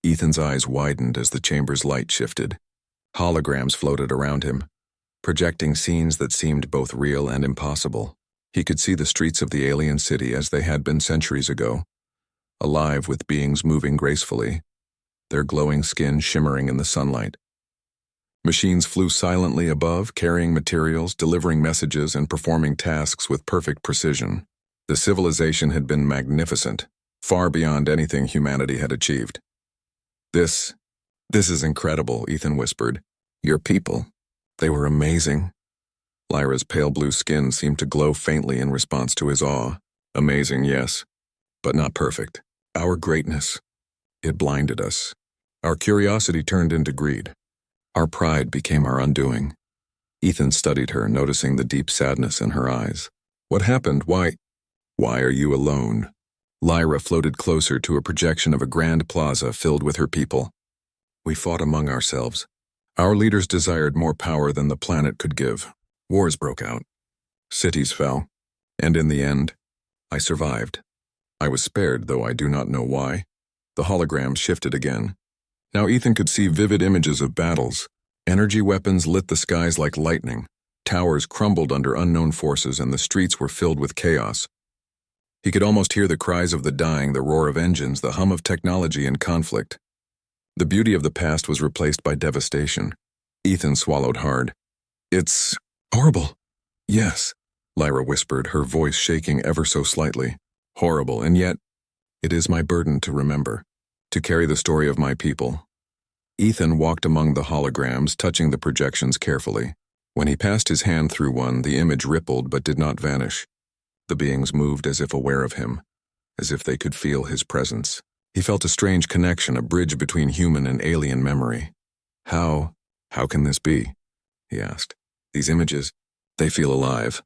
Ethan's eyes widened as the chamber's light shifted. Holograms floated around him, projecting scenes that seemed both real and impossible. He could see the streets of the alien city as they had been centuries ago, alive with beings moving gracefully, their glowing skin shimmering in the sunlight. Machines flew silently above, carrying materials, delivering messages, and performing tasks with perfect precision. The civilization had been magnificent, far beyond anything humanity had achieved. This is incredible, Ethan whispered. Your people, they were amazing. Lyra's pale blue skin seemed to glow faintly in response to his awe. Amazing, yes, but not perfect. Our greatness, it blinded us. Our curiosity turned into greed. Our pride became our undoing. Ethan studied her, noticing the deep sadness in her eyes. What happened? Why are you alone? Lyra floated closer to a projection of a grand plaza filled with her people. We fought among ourselves. Our leaders desired more power than the planet could give. Wars broke out. Cities fell. And in the end, I survived. I was spared, though I do not know why. The holograms shifted again. Now Ethan could see vivid images of battles. Energy weapons lit the skies like lightning. Towers crumbled under unknown forces, and the streets were filled with chaos. He could almost hear the cries of the dying, the roar of engines, the hum of technology in conflict. The beauty of the past was replaced by devastation. Ethan swallowed hard. It's horrible. Yes, Lyra whispered, her voice shaking ever so slightly. Horrible, and yet, it is my burden to remember, to carry the story of my people. Ethan walked among the holograms, touching the projections carefully. When he passed his hand through one, the image rippled but did not vanish. The beings moved as if aware of him, as if they could feel his presence. He felt a strange connection, a bridge between human and alien memory. How can this be? He asked. These images, they feel alive.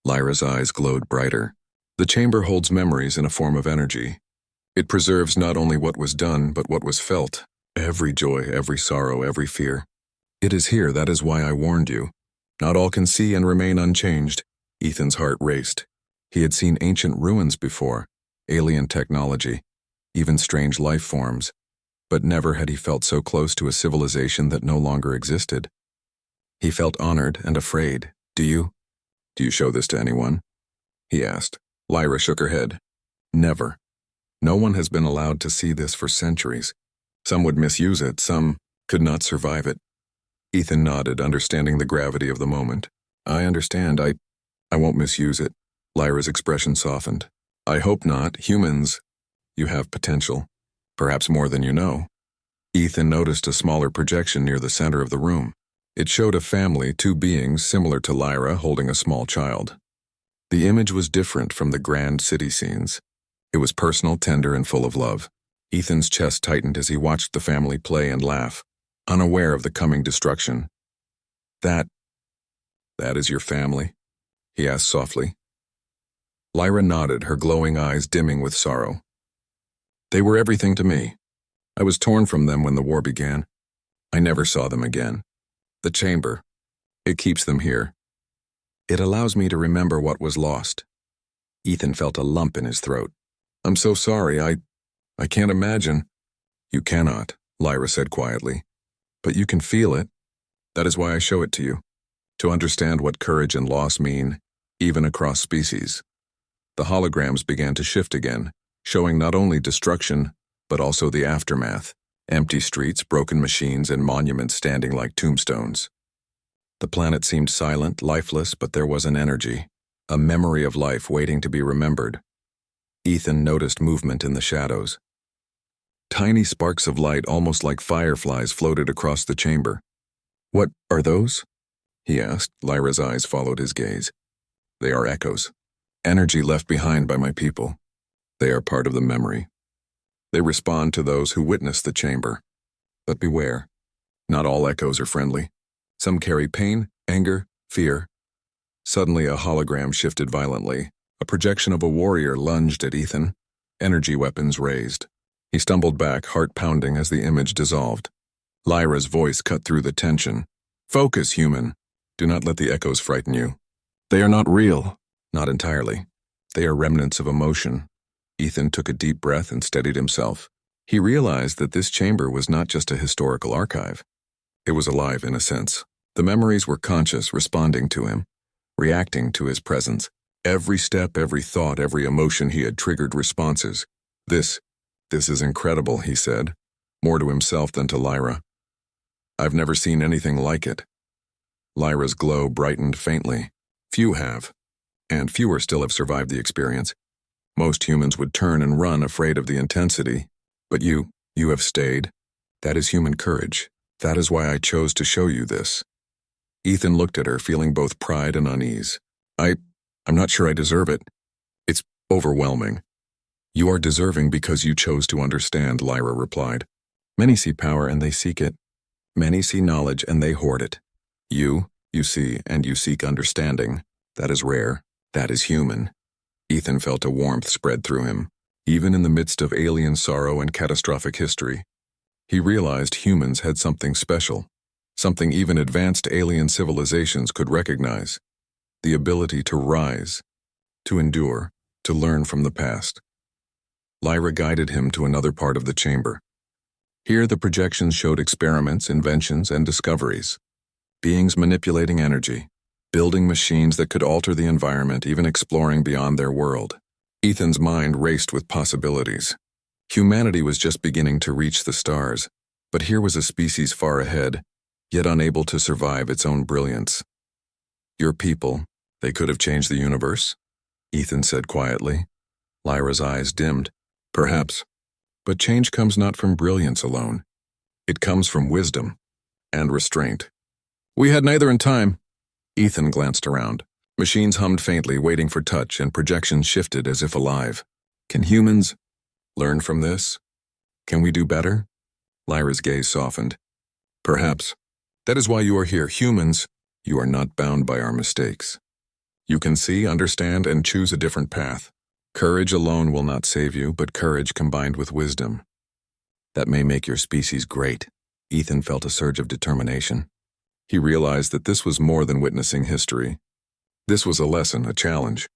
Lyra's eyes glowed brighter. The chamber holds memories in a form of energy. It preserves not only what was done, but what was felt. Every joy, every sorrow, every fear. It is here, that is why I warned you. Not all can see and remain unchanged. Ethan's heart raced. He had seen ancient ruins before, alien technology, even strange life forms, but never had he felt so close to a civilization that no longer existed. He felt honored and afraid. Do you show this to anyone? He asked. Lyra shook her head. Never. No one has been allowed to see this for centuries. Some would misuse it, some could not survive it. Ethan nodded, understanding the gravity of the moment. I understand. I won't misuse it. Lyra's expression softened. I hope not. Humans, you have potential. Perhaps more than you know. Ethan noticed a smaller projection near the center of the room. It showed a family, two beings similar to Lyra holding a small child. The image was different from the grand city scenes. It was personal, tender, and full of love. Ethan's chest tightened as he watched the family play and laugh, unaware of the coming destruction. That is your family? He asked softly. Lyra nodded, her glowing eyes dimming with sorrow. They were everything to me. I was torn from them when the war began. I never saw them again. The chamber, it keeps them here. It allows me to remember what was lost. Ethan felt a lump in his throat. I'm so sorry, I can't imagine. You cannot, Lyra said quietly. But you can feel it. That is why I show it to you. To understand what courage and loss mean, even across species. The holograms began to shift again, showing not only destruction, but also the aftermath. Empty streets, broken machines, and monuments standing like tombstones. The planet seemed silent, lifeless, but there was an energy, a memory of life waiting to be remembered. Ethan noticed movement in the shadows. Tiny sparks of light, almost like fireflies, floated across the chamber. What are those? He asked. Lyra's eyes followed his gaze. They are echoes. Energy left behind by my people. They are part of the memory. They respond to those who witness the chamber. But beware. Not all echoes are friendly. Some carry pain, anger, fear. Suddenly a hologram shifted violently. A projection of a warrior lunged at Ethan, energy weapons raised. He stumbled back, heart pounding as the image dissolved. Lyra's voice cut through the tension. Focus, human. Do not let the echoes frighten you. They are not real. Not entirely. They are remnants of emotion. Ethan took a deep breath and steadied himself. He realized that this chamber was not just a historical archive. It was alive in a sense. The memories were conscious, responding to him, reacting to his presence. Every step, every thought, every emotion he had triggered responses. This is incredible, he said, more to himself than to Lyra. I've never seen anything like it. Lyra's glow brightened faintly. Few have, and fewer still have survived the experience. Most humans would turn and run, afraid of the intensity. But you have stayed. That is human courage. That is why I chose to show you this. Ethan looked at her, feeling both pride and unease. I'm not sure I deserve it. It's overwhelming. You are deserving because you chose to understand, Lyra replied. Many see power and they seek it. Many see knowledge and they hoard it. You see and you seek understanding. That is rare. That is human. Ethan felt a warmth spread through him. Even in the midst of alien sorrow and catastrophic history, he realized humans had something special, something even advanced alien civilizations could recognize: the ability to rise, to endure, to learn from the past. Lyra guided him to another part of the chamber. Here the projections showed experiments, inventions, and discoveries. Beings manipulating energy, building machines that could alter the environment, even exploring beyond their world. Ethan's mind raced with possibilities. Humanity was just beginning to reach the stars, but here was a species far ahead, yet unable to survive its own brilliance. Your people, they could have changed the universe, Ethan said quietly. Lyra's eyes dimmed. Perhaps. But change comes not from brilliance alone. It comes from wisdom and restraint. We had neither in time. Ethan glanced around. Machines hummed faintly, waiting for touch, and projections shifted as if alive. Can humans learn from this? Can we do better? Lyra's gaze softened. Perhaps. That is why you are here. Humans, you are not bound by our mistakes. You can see, understand, and choose a different path. Courage alone will not save you, but courage combined with wisdom. That may make your species great. Ethan felt a surge of determination. He realized that this was more than witnessing history. This was a lesson, a challenge.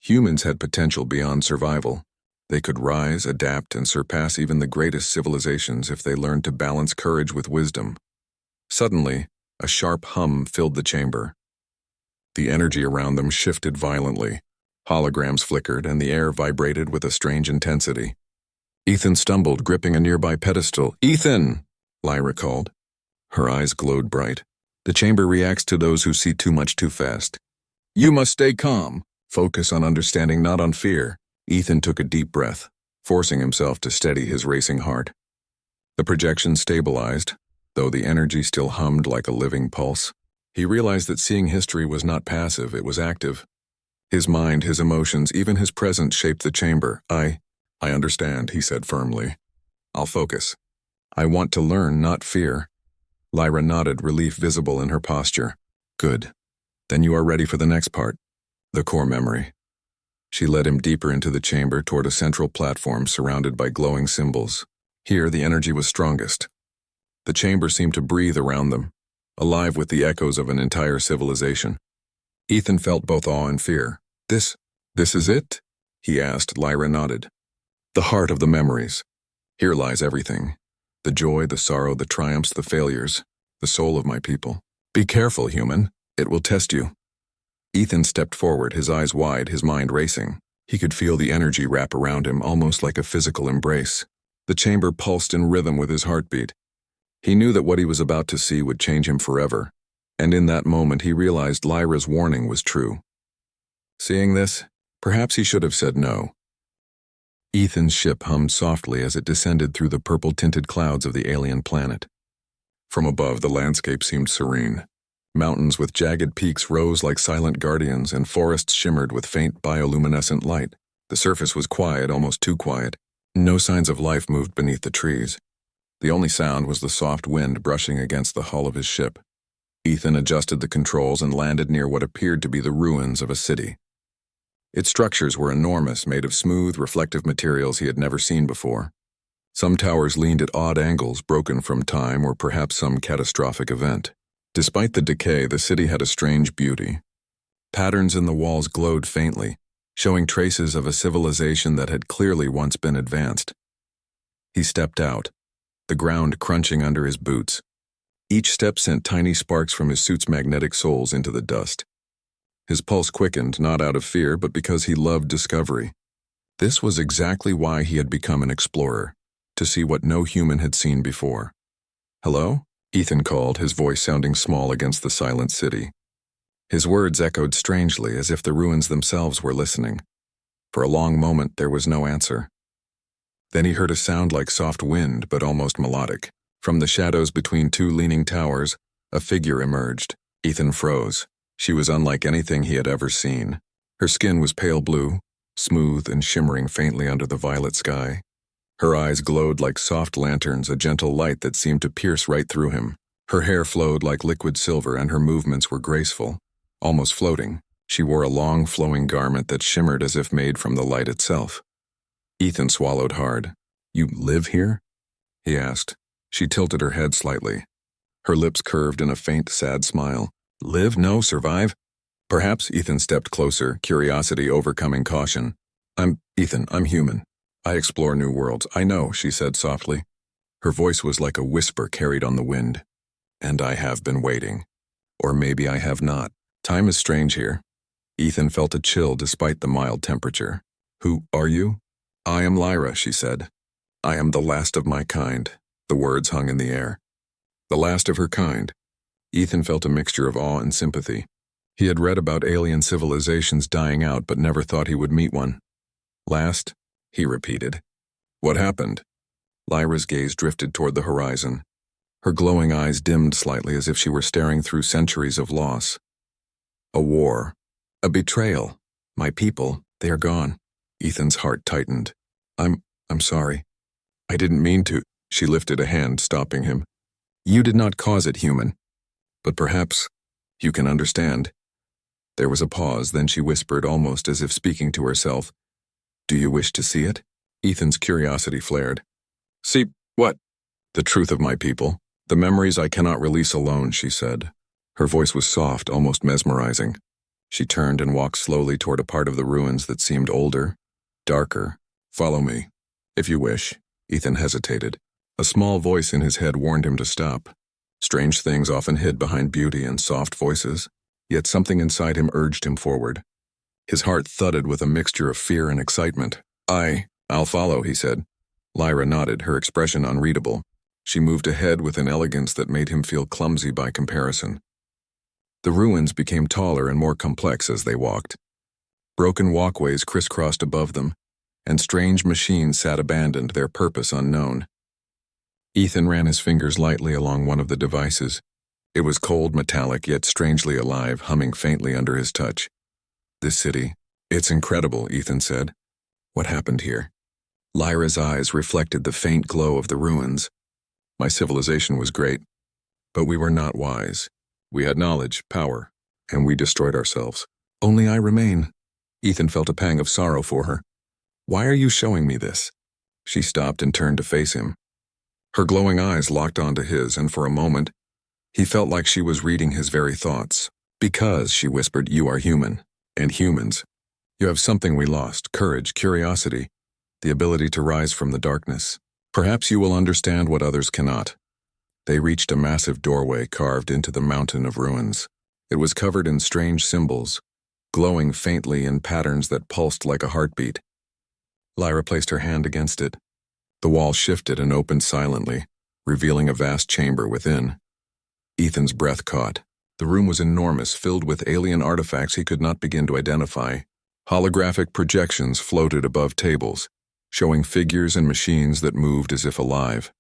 Humans had potential beyond survival. They could rise, adapt, and surpass even the greatest civilizations if they learned to balance courage with wisdom. Suddenly, a sharp hum filled the chamber. The energy around them shifted violently. Holograms flickered, and the air vibrated with a strange intensity. Ethan stumbled, gripping a nearby pedestal. Ethan! Lyra called. Her eyes glowed bright. The chamber reacts to those who see too much too fast. You must stay calm. Focus on understanding, not on fear. Ethan took a deep breath, forcing himself to steady his racing heart. The projection stabilized, though the energy still hummed like a living pulse. He realized that seeing history was not passive, it was active. His mind, his emotions, even his presence shaped the chamber. I understand, he said firmly. I'll focus. I want to learn, not fear. Lyra nodded, relief visible in her posture. Good. Then you are ready for the next part, the core memory. She led him deeper into the chamber toward a central platform surrounded by glowing symbols. Here, the energy was strongest. The chamber seemed to breathe around them, alive with the echoes of an entire civilization. Ethan felt both awe and fear. This is it? He asked. Lyra nodded. The heart of the memories. Here lies everything. The joy, the sorrow, the triumphs, the failures. The soul of my people. Be careful, human. It will test you. Ethan stepped forward, his eyes wide, his mind racing. He could feel the energy wrap around him, almost like a physical embrace. The chamber pulsed in rhythm with his heartbeat. He knew that what he was about to see would change him forever, and in that moment he realized Lyra's warning was true. Seeing this, perhaps he should have said no. Ethan's ship hummed softly as it descended through the purple-tinted clouds of the alien planet. From above, the landscape seemed serene. Mountains with jagged peaks rose like silent guardians, and forests shimmered with faint bioluminescent light. The surface was quiet, almost too quiet. No signs of life moved beneath the trees. The only sound was the soft wind brushing against the hull of his ship. Ethan adjusted the controls and landed near what appeared to be the ruins of a city. Its structures were enormous, made of smooth, reflective materials he had never seen before. Some towers leaned at odd angles, broken from time or perhaps some catastrophic event. Despite the decay, the city had a strange beauty. Patterns in the walls glowed faintly, showing traces of a civilization that had clearly once been advanced. He stepped out, the ground crunching under his boots. Each step sent tiny sparks from his suit's magnetic soles into the dust. His pulse quickened, not out of fear, but because he loved discovery. This was exactly why he had become an explorer, to see what no human had seen before. "Hello?" Ethan called, his voice sounding small against the silent city. His words echoed strangely, as if the ruins themselves were listening. For a long moment, there was no answer. Then he heard a sound like soft wind, but almost melodic. From the shadows between two leaning towers, a figure emerged. Ethan froze. She was unlike anything he had ever seen. Her skin was pale blue, smooth and shimmering faintly under the violet sky. Her eyes glowed like soft lanterns, a gentle light that seemed to pierce right through him. Her hair flowed like liquid silver, and her movements were graceful, almost floating. She wore a long, flowing garment that shimmered as if made from the light itself. Ethan swallowed hard. "You live here?" he asked. She tilted her head slightly. Her lips curved in a faint, sad smile. "Live? No, survive?" Perhaps. Ethan stepped closer, curiosity overcoming caution. I'm human. I explore new worlds." "I know," she said softly. Her voice was like a whisper carried on the wind. "And I have been waiting. Or maybe I have not. Time is strange here." Ethan felt a chill despite the mild temperature. "Who are you?" "I am Lyra," she said. "I am the last of my kind." The words hung in the air. The last of her kind. Ethan felt a mixture of awe and sympathy. He had read about alien civilizations dying out, but never thought he would meet one. "Last?" he repeated. "What happened?" Lyra's gaze drifted toward the horizon. Her glowing eyes dimmed slightly, as if she were staring through centuries of loss. "A war. A betrayal. My people, they are gone." Ethan's heart tightened. I'm sorry. I didn't mean to." She lifted a hand, stopping him. "You did not cause it, human. But perhaps you can understand." There was a pause, then she whispered, almost as if speaking to herself, "Do you wish to see it?" Ethan's curiosity flared. "See what?" "The truth of my people. The memories I cannot release alone," she said. Her voice was soft, almost mesmerizing. She turned and walked slowly toward a part of the ruins that seemed older, darker. "Follow me, if you wish." Ethan hesitated. A small voice in his head warned him to stop. Strange things often hid behind beauty and soft voices, yet something inside him urged him forward. His heart thudded with a mixture of fear and excitement. I'll follow," he said. Lyra nodded, her expression unreadable. She moved ahead with an elegance that made him feel clumsy by comparison. The ruins became taller and more complex as they walked. Broken walkways crisscrossed above them, and strange machines sat abandoned, their purpose unknown. Ethan ran his fingers lightly along one of the devices. It was cold, metallic, yet strangely alive, humming faintly under his touch. "This city, it's incredible," Ethan said. "What happened here?" Lyra's eyes reflected the faint glow of the ruins. "My civilization was great, but we were not wise. We had knowledge, power, and we destroyed ourselves. Only I remain." Ethan felt a pang of sorrow for her. "Why are you showing me this?" She stopped and turned to face him. Her glowing eyes locked onto his, and for a moment, he felt like she was reading his very thoughts. "Because," she whispered, "you are human, and humans. You have something we lost: courage, curiosity, the ability to rise from the darkness. Perhaps you will understand what others cannot." They reached a massive doorway carved into the mountain of ruins. It was covered in strange symbols, glowing faintly in patterns that pulsed like a heartbeat. Lyra placed her hand against it. The wall shifted and opened silently, revealing a vast chamber within. Ethan's breath caught. The room was enormous, filled with alien artifacts he could not begin to identify. Holographic projections floated above tables, showing figures and machines that moved as if alive.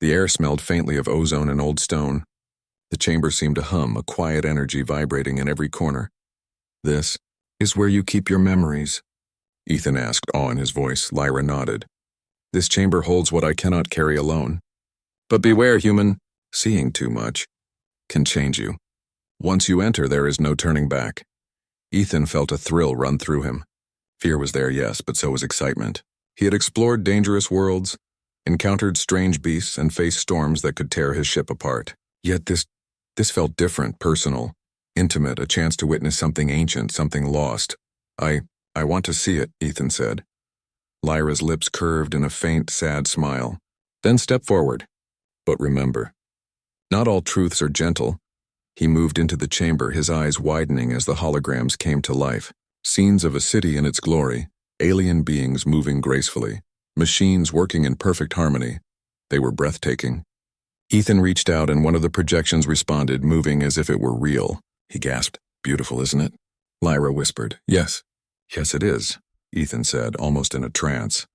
The air smelled faintly of ozone and old stone. The chamber seemed to hum, a quiet energy vibrating in every corner. "This is where you keep your memories?" Ethan asked, awe in his voice. Lyra nodded. "This chamber holds what I cannot carry alone. But beware, human. Seeing too much can change you. Once you enter, there is no turning back." Ethan felt a thrill run through him. Fear was there, yes, but so was excitement. He had explored dangerous worlds, encountered strange beasts, and faced storms that could tear his ship apart. Yet this felt different, personal, intimate, a chance to witness something ancient, something lost. I want to see it," Ethan said. Lyra's lips curved in a faint, sad smile. Then step forward. But remember, not all truths are gentle. He moved into the chamber, his eyes widening as the holograms came to life. Scenes of a city in its glory, alien beings moving gracefully, machines working in perfect harmony. They were breathtaking. Ethan reached out and one of the projections responded, moving as if it were real. He gasped, "Beautiful, isn't it?" Lyra whispered, "Yes." "Yes, it is," Ethan said, almost in a trance.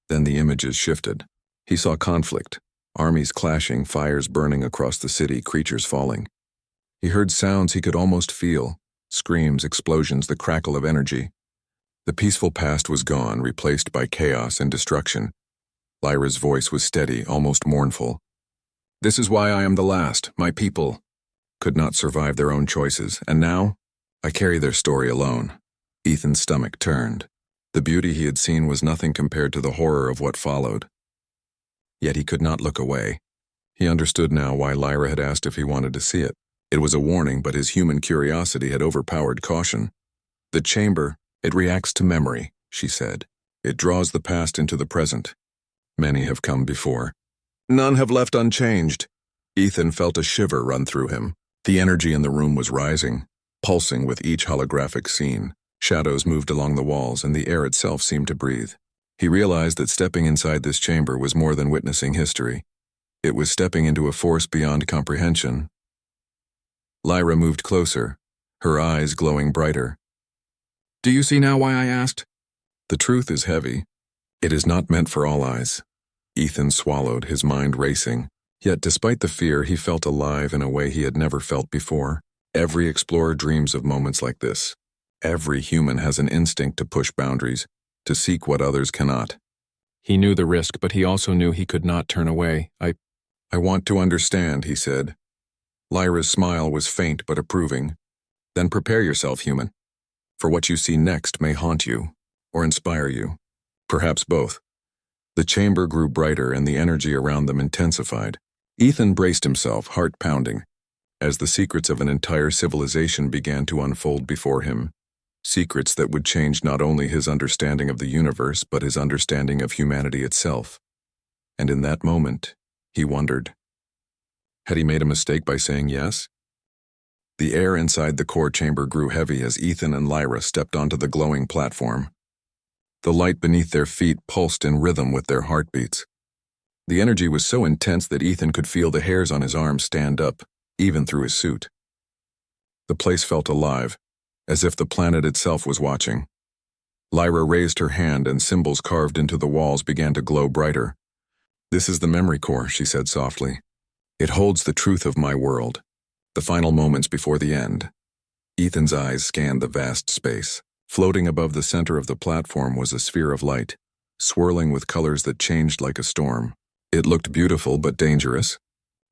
Then the images shifted. He saw conflict, armies clashing, fires burning across the city, creatures falling. He heard sounds he could almost feel, screams, explosions, the crackle of energy. The peaceful past was gone, replaced by chaos and destruction. Lyra's voice was steady, almost mournful. "This is why I am the last. My people could not survive their own choices, and now I carry their story alone." Ethan's stomach turned. The beauty he had seen was nothing compared to the horror of what followed. Yet he could not look away. He understood now why Lyra had asked if he wanted to see it. It was a warning, but his human curiosity had overpowered caution. "The chamber, it reacts to memory," she said. "It draws the past into the present. Many have come before. None have left unchanged." Ethan felt a shiver run through him. The energy in the room was rising, pulsing with each holographic scene. Shadows moved along the walls, and the air itself seemed to breathe. He realized that stepping inside this chamber was more than witnessing history. It was stepping into a force beyond comprehension. Lyra moved closer, her eyes glowing brighter. "Do you see now why I asked?" "The truth is heavy. It is not meant for all eyes." Ethan swallowed, his mind racing. Yet despite the fear, he felt alive in a way he had never felt before. Every explorer dreams of moments like this. Every human has an instinct to push boundaries, to seek what others cannot. He knew the risk, but he also knew he could not turn away. I want to understand," he said. Lyra's smile was faint but approving. "Then prepare yourself, human. For what you see next may haunt you, or inspire you. Perhaps both." The chamber grew brighter and the energy around them intensified. Ethan braced himself, heart pounding, as the secrets of an entire civilization began to unfold before him. Secrets that would change not only his understanding of the universe, but his understanding of humanity itself. And in that moment, he wondered, had he made a mistake by saying yes? The air inside the core chamber grew heavy as Ethan and Lyra stepped onto the glowing platform. The light beneath their feet pulsed in rhythm with their heartbeats. The energy was so intense that Ethan could feel the hairs on his arms stand up, even through his suit. The place felt alive, as if the planet itself was watching. Lyra raised her hand and symbols carved into the walls began to glow brighter. "This is the memory core," she said softly. "It holds the truth of my world, the final moments before the end." Ethan's eyes scanned the vast space. Floating above the center of the platform was a sphere of light, swirling with colors that changed like a storm. It looked beautiful but dangerous.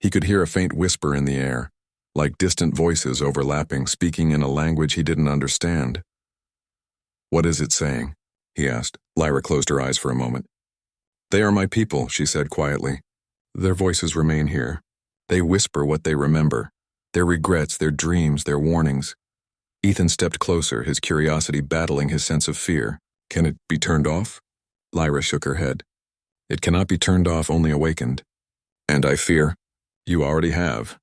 He could hear a faint whisper in the air, like distant voices overlapping, speaking in a language he didn't understand. "What is it saying?" he asked. Lyra closed her eyes for a moment. "They are my people," she said quietly. "Their voices remain here. They whisper what they remember, their regrets, their dreams, their warnings." Ethan stepped closer, his curiosity battling his sense of fear. "Can it be turned off?" Lyra shook her head. "It cannot be turned off, only awakened. And I fear you already have."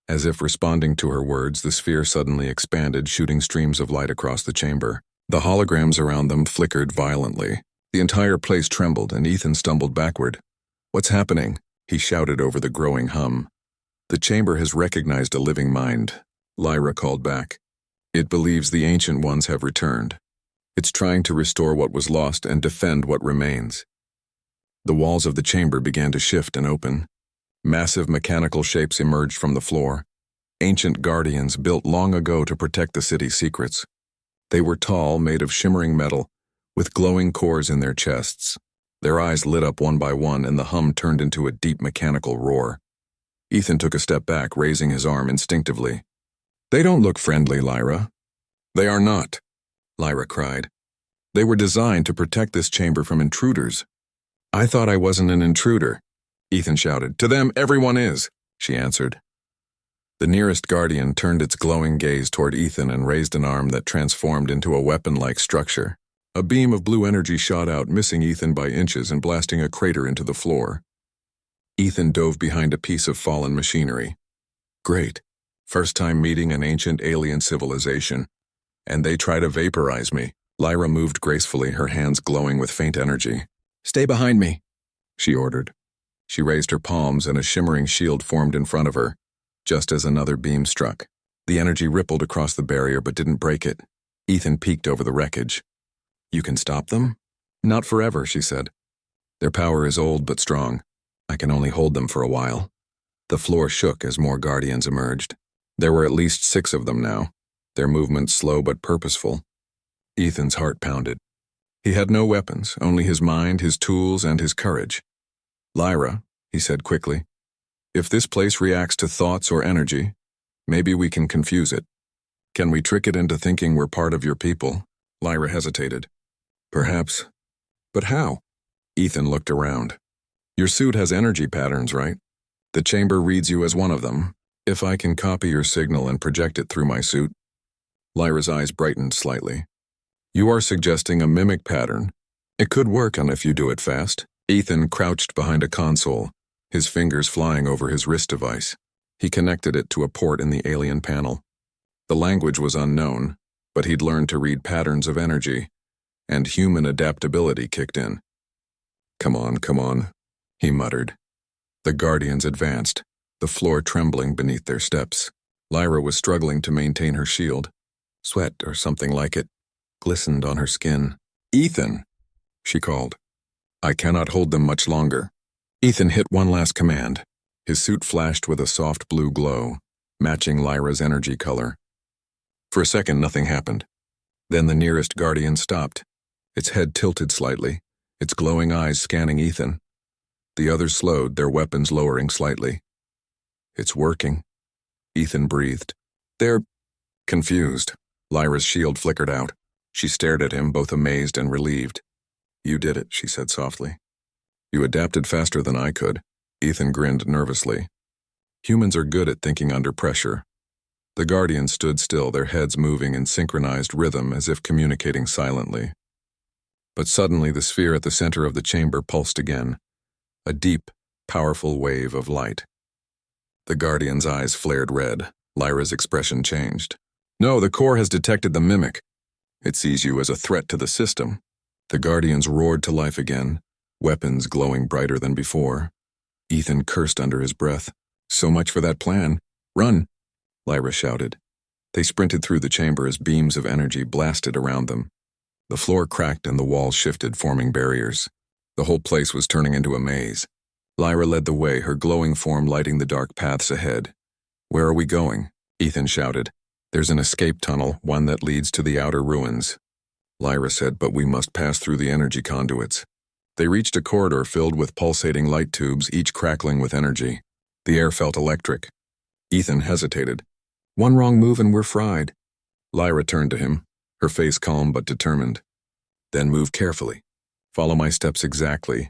As if responding to her words, the sphere suddenly expanded, shooting streams of light across the chamber. The holograms around them flickered violently. The entire place trembled, and Ethan stumbled backward. "What's happening?" he shouted over the growing hum. "The chamber has recognized a living mind," Lyra called back. "It believes the ancient ones have returned. It's trying to restore what was lost and defend what remains." The walls of the chamber began to shift and open. Massive mechanical shapes emerged from the floor. Ancient guardians built long ago to protect the city's secrets. They were tall, made of shimmering metal, with glowing cores in their chests. Their eyes lit up one by one, and the hum turned into a deep mechanical roar. Ethan took a step back, raising his arm instinctively. "They don't look friendly, Lyra." "They are not," Lyra cried. "They were designed to protect this chamber from intruders." "I thought I wasn't an intruder," Ethan shouted. "To them, everyone is," she answered. The nearest guardian turned its glowing gaze toward Ethan and raised an arm that transformed into a weapon-like structure. A beam of blue energy shot out, missing Ethan by inches and blasting a crater into the floor. Ethan dove behind a piece of fallen machinery. Great. First time meeting an ancient alien civilization. And they try to vaporize me. Lyra moved gracefully, her hands glowing with faint energy. Stay behind me, she ordered. She raised her palms and a shimmering shield formed in front of her, just as another beam struck. The energy rippled across the barrier but didn't break it. Ethan peeked over the wreckage. You can stop them? Not forever, she said. Their power is old but strong. I can only hold them for a while. The floor shook as more guardians emerged. There were at least 6 of them now, their movements slow but purposeful. Ethan's heart pounded. He had no weapons, only his mind, his tools, and his courage. Lyra, he said quickly, if this place reacts to thoughts or energy, maybe we can confuse it. Can we trick it into thinking we're part of your people? Lyra hesitated. Perhaps. But how? Ethan looked around. Your suit has energy patterns, right? The chamber reads you as one of them. If I can copy your signal and project it through my suit. Lyra's eyes brightened slightly. You are suggesting a mimic pattern. It could work, and if you do it fast. Ethan crouched behind a console, his fingers flying over his wrist device. He connected it to a port in the alien panel. The language was unknown, but he'd learned to read patterns of energy, and human adaptability kicked in. Come on, he muttered. The guardians advanced, the floor trembling beneath their steps. Lyra was struggling to maintain her shield. Sweat, or something like it, glistened on her skin. Ethan, she called. I cannot hold them much longer. Ethan hit one last command. His suit flashed with a soft blue glow, matching Lyra's energy color. For a second, nothing happened. Then the nearest guardian stopped, its head tilted slightly, its glowing eyes scanning Ethan. The others slowed, their weapons lowering slightly. It's working, Ethan breathed. They're confused. Lyra's shield flickered out. She stared at him, both amazed and relieved. You did it, she said softly. You adapted faster than I could. Ethan grinned nervously. Humans are good at thinking under pressure. The guardians stood still, their heads moving in synchronized rhythm as if communicating silently. But suddenly the sphere at the center of the chamber pulsed again, a deep, powerful wave of light. The guardian's eyes flared red. Lyra's expression changed. No, the core has detected the mimic. It sees you as a threat to the system. The guardians roared to life again, weapons glowing brighter than before. Ethan cursed under his breath. So much for that plan. Run, Lyra shouted. They sprinted through the chamber as beams of energy blasted around them. The floor cracked and the walls shifted, forming barriers. The whole place was turning into a maze. Lyra led the way, her glowing form lighting the dark paths ahead. Where are we going? Ethan shouted. There's an escape tunnel, one that leads to the outer ruins. Lyra said, but we must pass through the energy conduits. They reached a corridor filled with pulsating light tubes, each crackling with energy. The air felt electric. Ethan hesitated. One wrong move and we're fried. Lyra turned to him, her face calm but determined. Then move carefully. Follow my steps exactly.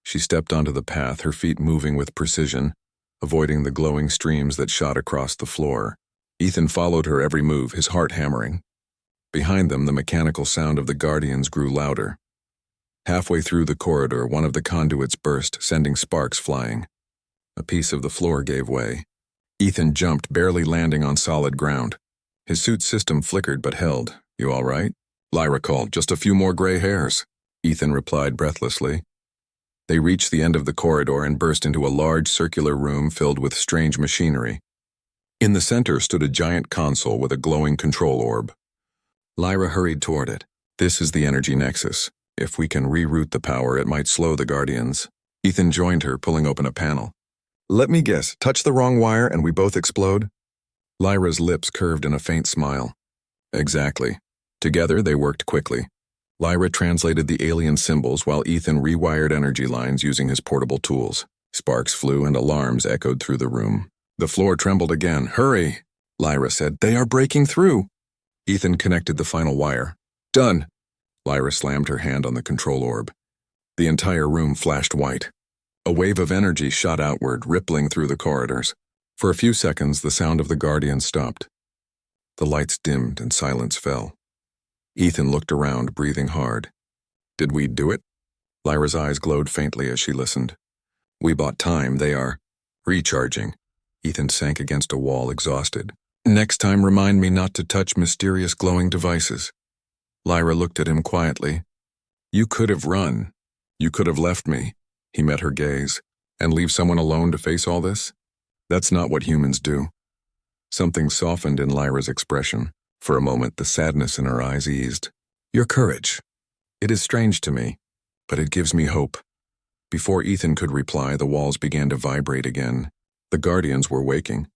She stepped onto the path, her feet moving with precision, avoiding the glowing streams that shot across the floor. Ethan followed her every move, his heart hammering. Behind them, the mechanical sound of the guardians grew louder. Halfway through the corridor, one of the conduits burst, sending sparks flying. A piece of the floor gave way. Ethan jumped, barely landing on solid ground. His suit system flickered but held. You all right? Lyra called. Just a few more gray hairs. Ethan replied breathlessly. They reached the end of the corridor and burst into a large circular room filled with strange machinery. In the center stood a giant console with a glowing control orb. Lyra hurried toward it. This is the energy nexus. If we can reroute the power, it might slow the guardians. Ethan joined her, pulling open a panel. Let me guess, touch the wrong wire and we both explode? Lyra's lips curved in a faint smile. Exactly. Together, they worked quickly. Lyra translated the alien symbols while Ethan rewired energy lines using his portable tools. Sparks flew and alarms echoed through the room. The floor trembled again. Hurry, Lyra said. They are breaking through. Ethan connected the final wire. Done. Lyra slammed her hand on the control orb. The entire room flashed white. A wave of energy shot outward, rippling through the corridors. For a few seconds, the sound of the guardians stopped. The lights dimmed and silence fell. Ethan looked around, breathing hard. Did we do it? Lyra's eyes glowed faintly as she listened. We bought time, they are recharging. Ethan sank against a wall, exhausted. Next time, remind me not to touch mysterious glowing devices. Lyra looked at him quietly. You could have run. You could have left me. He met her gaze. And leave someone alone to face all this? That's not what humans do. Something softened in Lyra's expression. For a moment, the sadness in her eyes eased. Your courage. It is strange to me, but it gives me hope. Before Ethan could reply, the walls began to vibrate again. The Guardians were waking.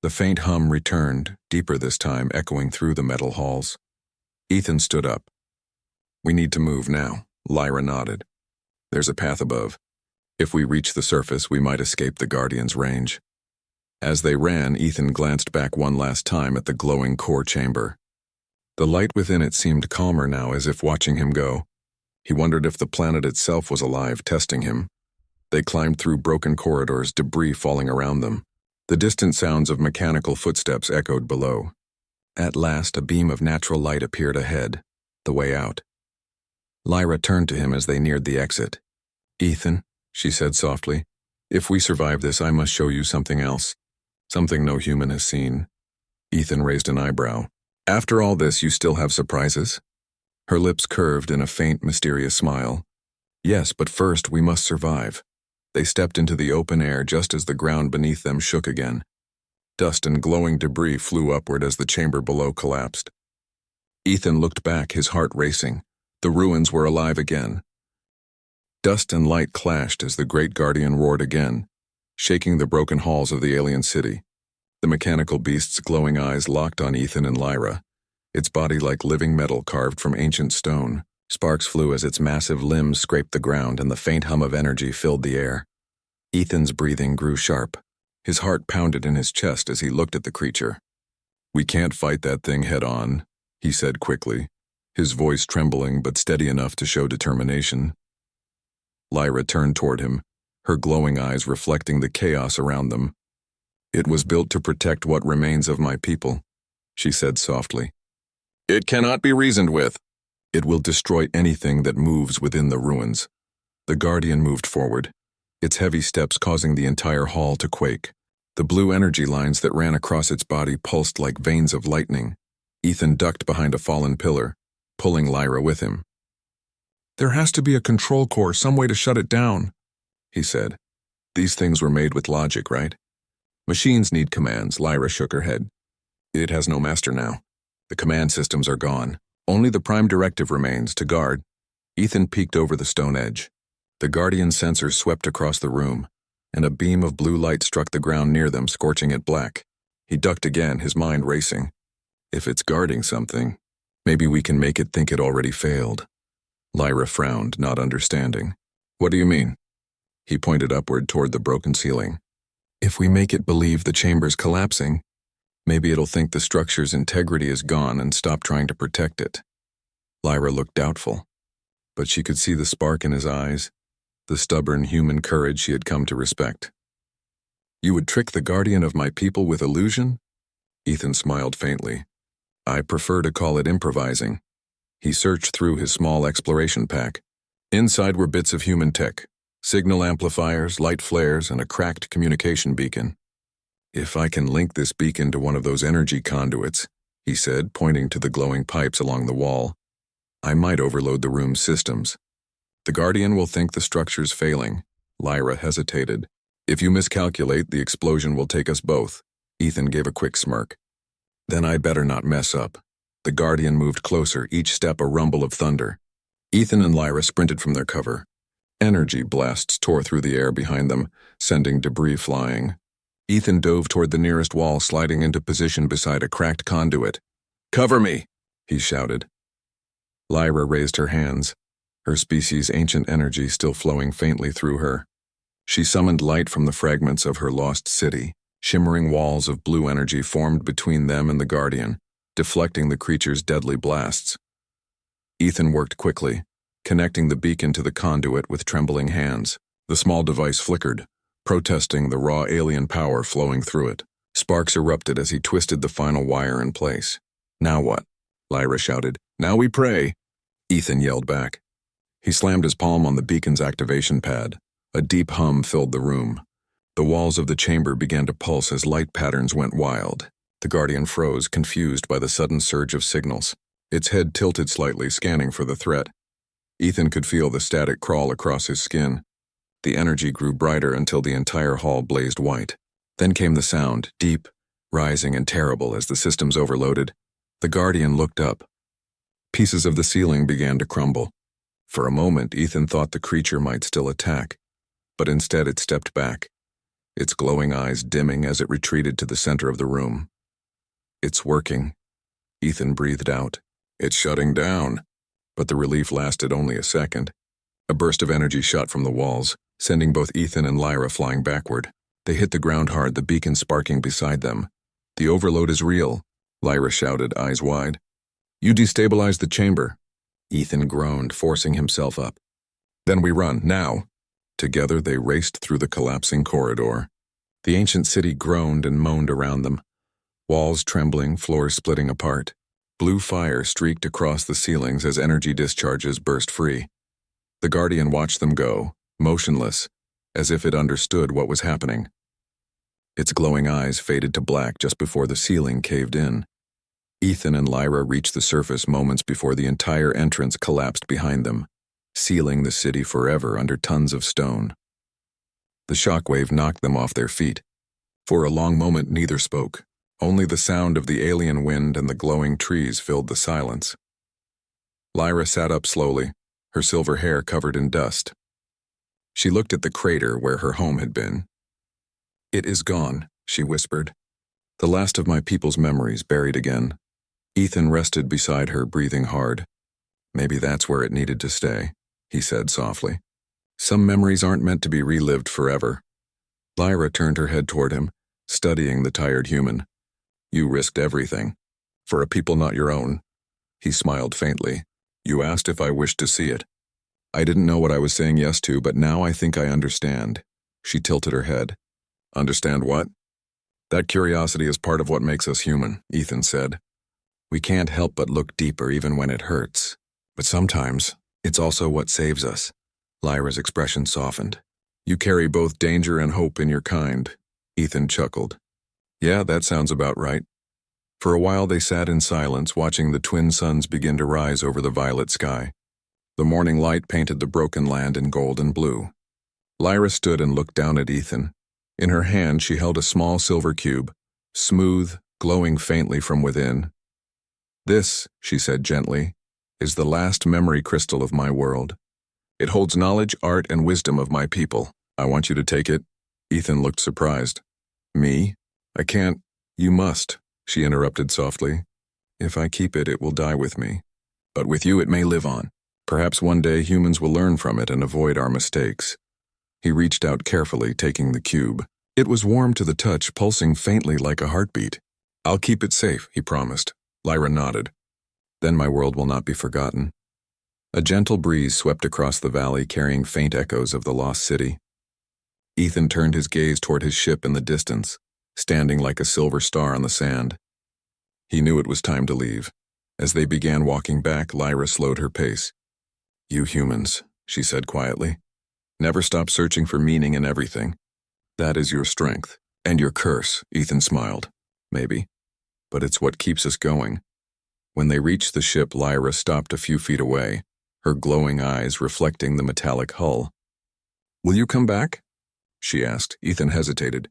The faint hum returned, deeper this time, echoing through the metal halls. Ethan stood up. We need to move now. Lyra nodded. There's a path above. If we reach the surface, we might escape the Guardians' range. As they ran, Ethan glanced back one last time at the glowing core chamber. The light within it seemed calmer now, as if watching him go. He wondered if the planet itself was alive, testing him. They climbed through broken corridors, debris falling around them. The distant sounds of mechanical footsteps echoed below. At last, a beam of natural light appeared ahead, the way out. Lyra turned to him as they neared the exit. Ethan, she said softly, if we survive this, I must show you something else. Something no human has seen. Ethan raised an eyebrow. After all this, you still have surprises? Her lips curved in a faint, mysterious smile. Yes, but first we must survive. They stepped into the open air just as the ground beneath them shook again. Dust and glowing debris flew upward as the chamber below collapsed. Ethan looked back, his heart racing. The ruins were alive again. Dust and light clashed as the great guardian roared again, shaking the broken halls of the alien city. The mechanical beast's glowing eyes locked on Ethan and Lyra, its body like living metal carved from ancient stone. Sparks flew as its massive limbs scraped the ground, and the faint hum of energy filled the air. Ethan's breathing grew sharp. His heart pounded in his chest as he looked at the creature. We can't fight that thing head on, he said quickly, his voice trembling but steady enough to show determination. Lyra turned toward him, her glowing eyes reflecting the chaos around them. It was built to protect what remains of my people, she said softly. It cannot be reasoned with. It will destroy anything that moves within the ruins. The Guardian moved forward, its heavy steps causing the entire hall to quake. The blue energy lines that ran across its body pulsed like veins of lightning. Ethan ducked behind a fallen pillar, pulling Lyra with him. There has to be a control core, some way to shut it down, he said. These things were made with logic, right? Machines need commands. Lyra shook her head. It has no master now. The command systems are gone. Only the prime directive remains, to guard. Ethan peeked over the stone edge. The Guardian sensors swept across the room, and a beam of blue light struck the ground near them, scorching it black. He ducked again, his mind racing. If it's guarding something, maybe we can make it think it already failed. Lyra frowned, not understanding. What do you mean? He pointed upward toward the broken ceiling. If we make it believe the chamber's collapsing, maybe it'll think the structure's integrity is gone and stop trying to protect it. Lyra looked doubtful, but she could see the spark in his eyes, the stubborn human courage she had come to respect. You would trick the guardian of my people with illusion? Ethan smiled faintly. I prefer to call it improvising. He searched through his small exploration pack. Inside were bits of human tech, signal amplifiers, light flares, and a cracked communication beacon. If I can link this beacon to one of those energy conduits, he said, pointing to the glowing pipes along the wall, I might overload the room's systems. The Guardian will think the structure's failing. Lyra hesitated. If you miscalculate, the explosion will take us both. Ethan gave a quick smirk. Then I'd better not mess up. The Guardian moved closer, each step a rumble of thunder. Ethan and Lyra sprinted from their cover. Energy blasts tore through the air behind them, sending debris flying. Ethan dove toward the nearest wall, sliding into position beside a cracked conduit. Cover me, he shouted. Lyra raised her hands, her species' ancient energy still flowing faintly through her. She summoned light from the fragments of her lost city. Shimmering walls of blue energy formed between them and the Guardian, deflecting the creature's deadly blasts. Ethan worked quickly, connecting the beacon to the conduit with trembling hands. The small device flickered, protesting the raw alien power flowing through it. Sparks erupted as he twisted the final wire in place. Now what? Lyra shouted. Now we pray. Ethan yelled back. He slammed his palm on the beacon's activation pad. A deep hum filled the room. The walls of the chamber began to pulse as light patterns went wild. The Guardian froze, confused by the sudden surge of signals. Its head tilted slightly, scanning for the threat. Ethan could feel the static crawl across his skin. The energy grew brighter until the entire hall blazed white. Then came the sound, deep, rising and terrible as the systems overloaded. The Guardian looked up. Pieces of the ceiling began to crumble. For a moment, Ethan thought the creature might still attack, but instead it stepped back, its glowing eyes dimming as it retreated to the center of the room. It's working, Ethan breathed out. It's shutting down. But the relief lasted only a second. A burst of energy shot from the walls, sending both Ethan and Lyra flying backward. They hit the ground hard, the beacon sparking beside them. The overload is real, Lyra shouted, eyes wide. You destabilized the chamber. Ethan groaned, forcing himself up. Then we run, now. Together they raced through the collapsing corridor. The ancient city groaned and moaned around them. Walls trembling, floors splitting apart. Blue fire streaked across the ceilings as energy discharges burst free. The Guardian watched them go, motionless, as if it understood what was happening. Its glowing eyes faded to black just before the ceiling caved in. Ethan and Lyra reached the surface moments before the entire entrance collapsed behind them, sealing the city forever under tons of stone. The shockwave knocked them off their feet. For a long moment neither spoke. Only the sound of the alien wind and the glowing trees filled the silence. Lyra sat up slowly, her silver hair covered in dust. She looked at the crater where her home had been. It is gone, she whispered. The last of my people's memories buried again. Ethan rested beside her, breathing hard. Maybe that's where it needed to stay, he said softly. Some memories aren't meant to be relived forever. Lyra turned her head toward him, studying the tired human. You risked everything. For a people not your own. He smiled faintly. You asked if I wished to see it. I didn't know what I was saying yes to, but now I think I understand. She tilted her head. Understand what? That curiosity is part of what makes us human, Ethan said. We can't help but look deeper even when it hurts. But sometimes, it's also what saves us. Lyra's expression softened. You carry both danger and hope in your kind. Ethan chuckled. Yeah, that sounds about right. For a while they sat in silence, watching the twin suns begin to rise over the violet sky. The morning light painted the broken land in gold and blue. Lyra stood and looked down at Ethan. In her hand she held a small silver cube, smooth, glowing faintly from within. This, she said gently, is the last memory crystal of my world. It holds knowledge, art, and wisdom of my people. I want you to take it. Ethan looked surprised. Me? I can't. You must, she interrupted softly. If I keep it, it will die with me. But with you it may live on. Perhaps one day humans will learn from it and avoid our mistakes. He reached out carefully, taking the cube. It was warm to the touch, pulsing faintly like a heartbeat. I'll keep it safe, he promised. Lyra nodded. Then my world will not be forgotten. A gentle breeze swept across the valley, carrying faint echoes of the lost city. Ethan turned his gaze toward his ship in the distance, standing like a silver star on the sand. He knew it was time to leave. As they began walking back, Lyra slowed her pace. You humans, she said quietly, never stop searching for meaning in everything. That is your strength. And your curse, Ethan smiled. Maybe. But it's what keeps us going. When they reached the ship, Lyra stopped a few feet away, her glowing eyes reflecting the metallic hull. Will you come back? She asked. Ethan hesitated.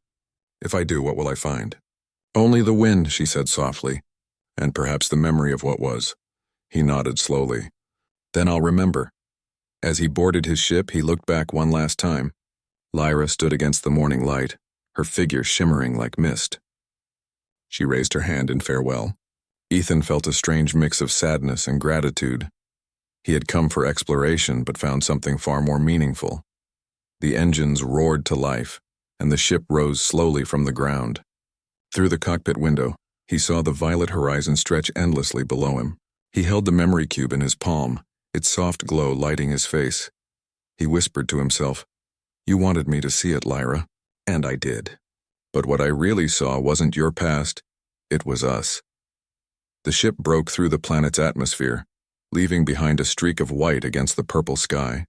If I do, what will I find? Only the wind, she said softly, and perhaps the memory of what was. He nodded slowly. Then I'll remember. As he boarded his ship, he looked back one last time. Lyra stood against the morning light, her figure shimmering like mist. She raised her hand in farewell. Ethan felt a strange mix of sadness and gratitude. He had come for exploration, but found something far more meaningful. The engines roared to life, and the ship rose slowly from the ground. Through the cockpit window, he saw the violet horizon stretch endlessly below him. He held the memory cube in his palm, its soft glow lighting his face. He whispered to himself, You wanted me to see it, Lyra, and I did. But what I really saw wasn't your past, it was us. The ship broke through the planet's atmosphere, leaving behind a streak of white against the purple sky.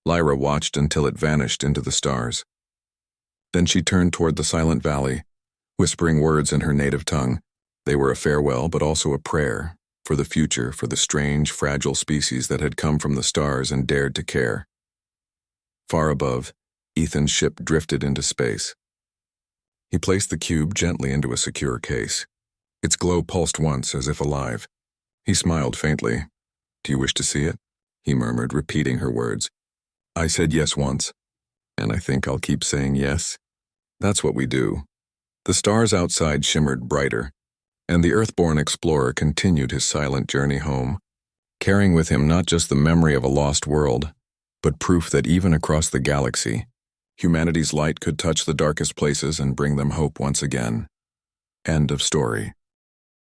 Lyra watched until it vanished into the stars. Then she turned toward the silent valley, whispering words in her native tongue. They were a farewell, but also a prayer, for the future, for the strange, fragile species that had come from the stars and dared to care. Far above, Ethan's ship drifted into space. He placed the cube gently into a secure case. Its glow pulsed once, as if alive. He smiled faintly. "Do you wish to see it?" he murmured, repeating her words. "I said yes once, and I think I'll keep saying yes." That's what we do. The stars outside shimmered brighter, and the Earthborn explorer continued his silent journey home, carrying with him not just the memory of a lost world, but proof that even across the galaxy, humanity's light could touch the darkest places and bring them hope once again. End of story.